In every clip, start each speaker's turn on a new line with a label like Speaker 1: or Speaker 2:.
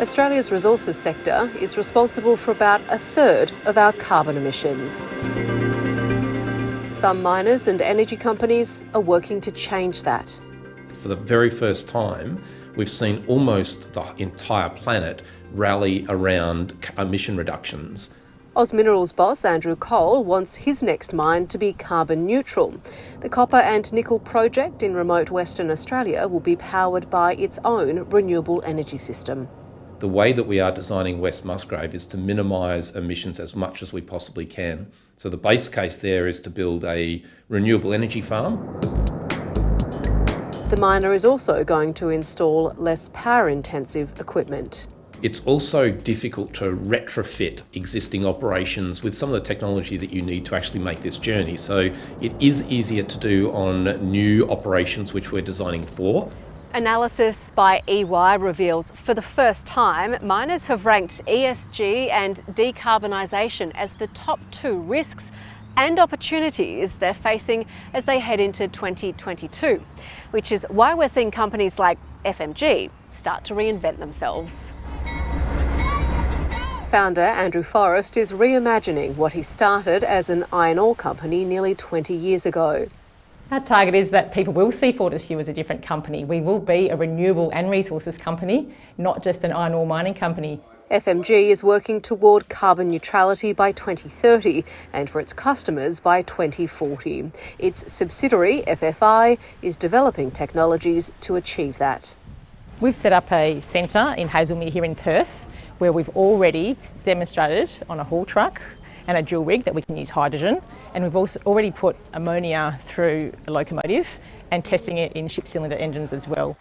Speaker 1: Australia's resources sector is responsible for about a third of our carbon emissions. Some miners and energy companies are working to change that.
Speaker 2: For the very first time, we've seen almost the entire planet rally around emission reductions.
Speaker 1: OzMinerals boss Andrew Cole wants his next mine to be carbon neutral. The copper and nickel project in remote Western Australia will be powered by its own renewable energy system.
Speaker 2: The way that we are designing West Musgrave is to minimise emissions as much as we possibly can. So the base case there is to build a renewable energy farm.
Speaker 1: The miner is also going to install less power-intensive equipment.
Speaker 2: It's also difficult to retrofit existing operations with some of the technology that you need to actually make this journey. So it is easier to do on new operations which we're designing for.
Speaker 1: Analysis by EY reveals for the first time, miners have ranked ESG and decarbonisation as the top two risks and opportunities they're facing as they head into 2022, which is why we're seeing companies like FMG start to reinvent themselves. Founder Andrew Forrest is reimagining what he started as an iron ore company nearly 20 years ago.
Speaker 3: Our target is that people will see Fortescue as a different company. We will be a renewable and resources company, not just an iron ore mining company.
Speaker 1: FMG is working toward carbon neutrality by 2030 and for its customers by 2040. Its subsidiary, FFI, is developing technologies to achieve that.
Speaker 3: We've set up a centre in Hazelmere here in Perth where we've already demonstrated on a haul truck and a dual rig that we can use hydrogen, and we've also already put ammonia through a locomotive and testing it in ship cylinder engines as well.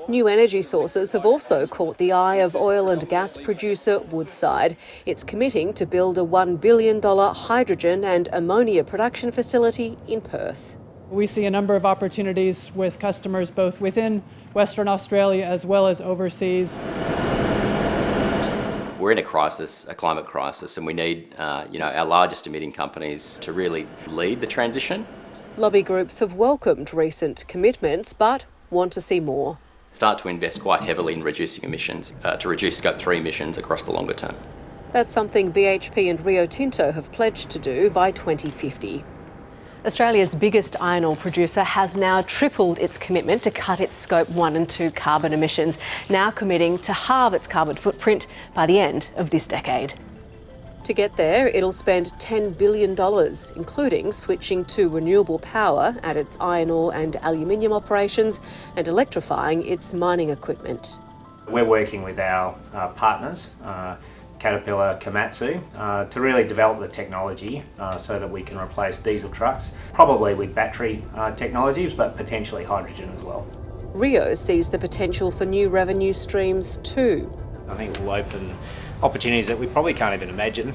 Speaker 1: New energy sources have also caught the eye of oil and gas producer Woodside. It's committing to build a $1 billion hydrogen and ammonia production facility in Perth.
Speaker 4: We see a number of opportunities with customers both within Western Australia as well as overseas.
Speaker 5: We're in a crisis, a climate crisis, and we need our largest emitting companies to really lead the transition.
Speaker 1: Lobby groups have welcomed recent commitments but want to see more.
Speaker 5: Start to invest quite heavily in reducing emissions, to reduce Scope 3 emissions across the longer term.
Speaker 1: That's something BHP and Rio Tinto have pledged to do by 2050. Australia's biggest iron ore producer has now tripled its commitment to cut its Scope 1 and 2 carbon emissions, now committing to halve its carbon footprint by the end of this decade. To get there, it'll spend $10 billion, including switching to renewable power at its iron ore and aluminium operations and electrifying its mining equipment.
Speaker 6: We're working with our partners, Caterpillar, Komatsu, to really develop the technology so that we can replace diesel trucks, probably with battery technologies, but potentially hydrogen as well.
Speaker 1: Rio sees the potential for new revenue streams too.
Speaker 6: I think it will open opportunities that we probably can't even imagine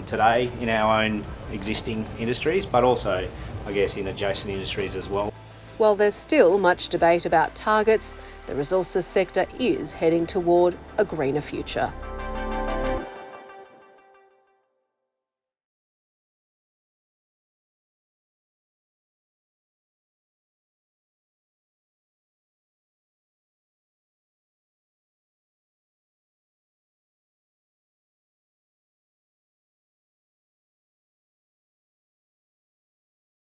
Speaker 6: today in our own existing industries, but also, I guess, in adjacent industries as well.
Speaker 1: While there's still much debate about targets, the resources sector is heading toward a greener future.